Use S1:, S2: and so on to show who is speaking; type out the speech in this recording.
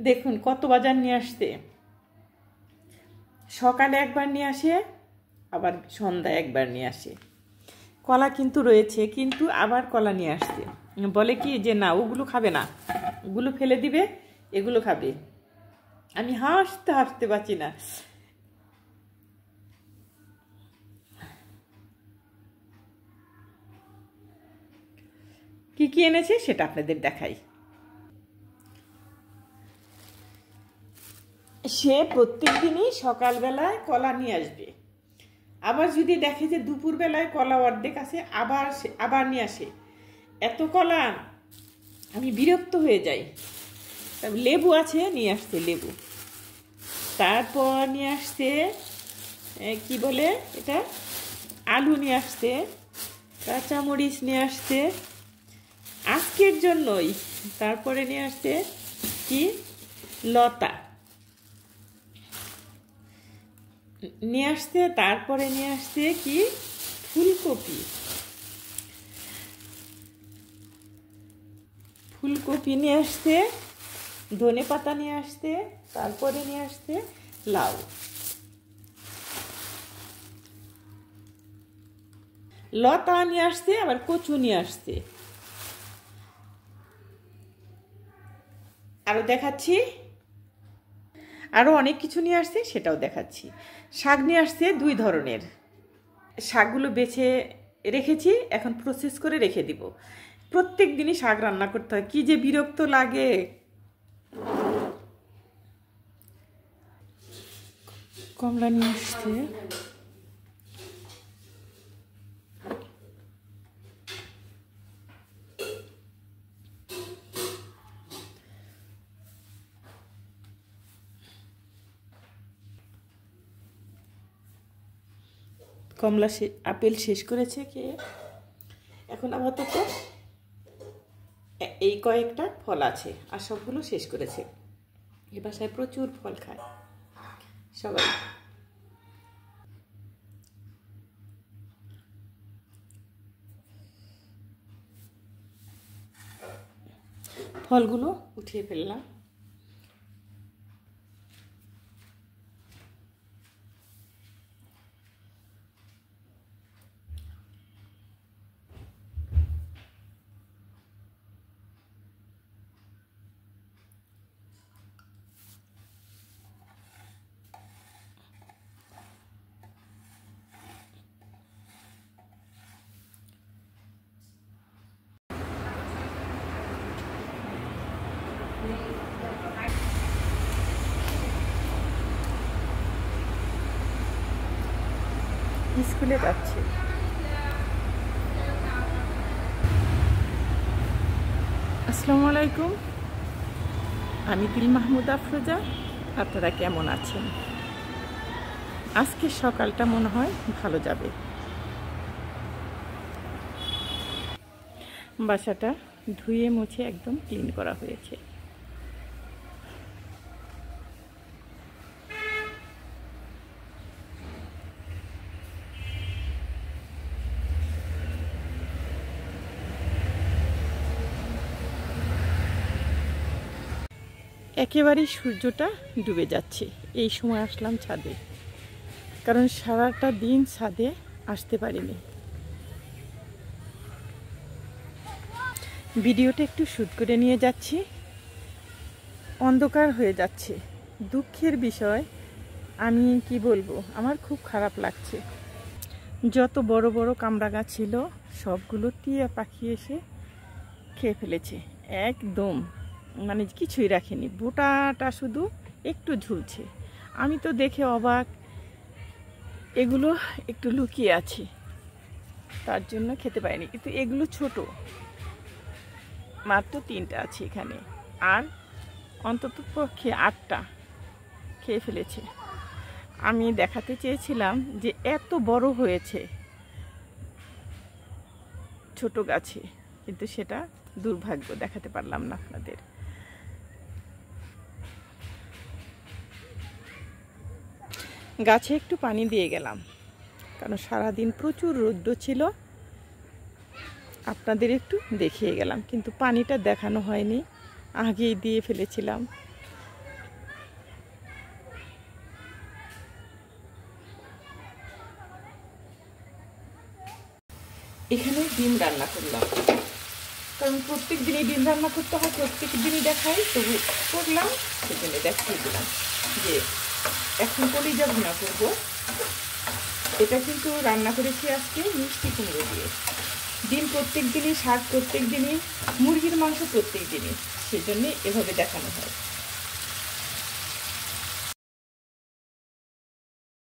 S1: দেখুন কত বাজার নিয়ে আসতে, সকালে একবার নিয়ে আসে, আবার সন্ধ্যায় একবার নিয়ে আসে। কলা কিন্তু রয়েছে, কিন্তু আবার কলা নিয়ে আসছে, বলে কি যে না ওগুলো খাবে না, ওগুলো ফেলে দিবে, এগুলো খাবে। আমি হাসতে হাসতে পারছি না। কি কি এনেছে সেটা আপনাদের দেখাই। সে প্রত্যেক দিনই সকালবেলায় কলা নিয়ে আসবে, আবার যদি দেখে যে দুপুরবেলায় কলা অর্ধেক আছে আবার নিয়ে আসে। এত কলা আমি বিরক্ত হয়ে যাই। লেবু আছে, নিয়ে আসছে লেবু, তারপর নিয়ে আসছে কি বলে এটা, আলু নিয়ে আসছে, কাঁচামরিচ নিয়ে আসছে আজকের জন্যই। তারপরে নিয়ে আসছে কি লতা নিয়ে আসছে, তারপরে নিয়ে আসছে কি ফুলকপি, ফুলকপি নিয়ে আসছে, ধনে পাতা নিয়ে আসছে, তারপরে নিয়ে আসছে লাউ, লতা নিয়ে আসছে, আবার কচু নিয়ে আসছে। আরো দেখাচ্ছি, আরো অনেক কিছু নিয়ে আসছে, সেটাও দেখাচ্ছি। শাক নিয়ে আসছে 2 ধরনের, শাকগুলো বেছে রেখেছি, এখন প্রসেস করে রেখে দিব। প্রত্যেক দিনই শাক রান্না করতে হয়, কি যে বিরক্ত লাগে। কমলা নিয়ে আসছে, কমলা আপেল শেষ করেছে কে, এখন আপাতত এই কয়েকটা ফল আছে, আর সবগুলো শেষ করেছে। এ বাসায় প্রচুর ফল খায় সবাই। ফলগুলো উঠিয়ে ফেললাম। স্কুলে যাচ্ছে। আসসালামু আলাইকুম, আমি দিল মাহমুদ আফরোজা। আপনারা কেমন আছেন? আজকের সকালটা মনে হয় ভালো যাবে। বাসাটা ধুয়ে মুছে একদম ক্লিন করা হয়েছে। একেবারেই সূর্যটা ডুবে যাচ্ছে, এই সময় আসলাম ছাদে, কারণ সারাটা দিন ছাদে আসতে পারিনি। ভিডিওটা একটু শ্যুট করে নিয়ে যাচ্ছি, অন্ধকার হয়ে যাচ্ছে। দুঃখের বিষয়, আমি কি বলবো, আমার খুব খারাপ লাগছে। যত বড় বড় কামড়া গাছ ছিল সবগুলো টিয়া পাখি এসে খেয়ে ফেলেছে, একদম মানে কিছুই রাখেনি, বোটাটা শুধু একটু ঝুলছে। আমি তো দেখে অবাক, এগুলো একটু লুকিয়ে আছে, তার জন্য খেতে পারিনি। কিন্তু এগুলো ছোট, মাত্র 3টা আছে এখানে, আর অন্তত পক্ষে 8টা খেয়ে ফেলেছে। আমি দেখাতে চেয়েছিলাম যে এত বড় হয়েছে ছোট গাছে, কিন্তু সেটা দুর্ভাগ্য, দেখাতে পারলাম না আপনাদের। গাছে একটু পানি দিয়ে গেলাম, কারণ সারাদিন প্রচুর রৌদ্র ছিল। আপনাদের একটু দেখিয়ে গেলাম, কিন্তু পানিটা দেখানো হয়নি, আগেই দিয়ে ফেলেছিলাম। এখানে ডিম রান্না করলাম, কারণ প্রত্যেক দিনই ডিম রান্না করতে হয়, প্রত্যেক দিনই দেখাই, তবু করলাম সেজন্য দেখিয়ে দিলাম যে এখন কলিজা ভুনা করব। এটা কিন্তু রান্না করেছি আজকে মিষ্টি কুমড়ো দিয়ে। ডিম প্রত্যেক দিনই, শাক প্রত্যেক দিনই, মুরগির মাংস প্রত্যেক দিনই, সেজন্যে এভাবে দেখানো হয়।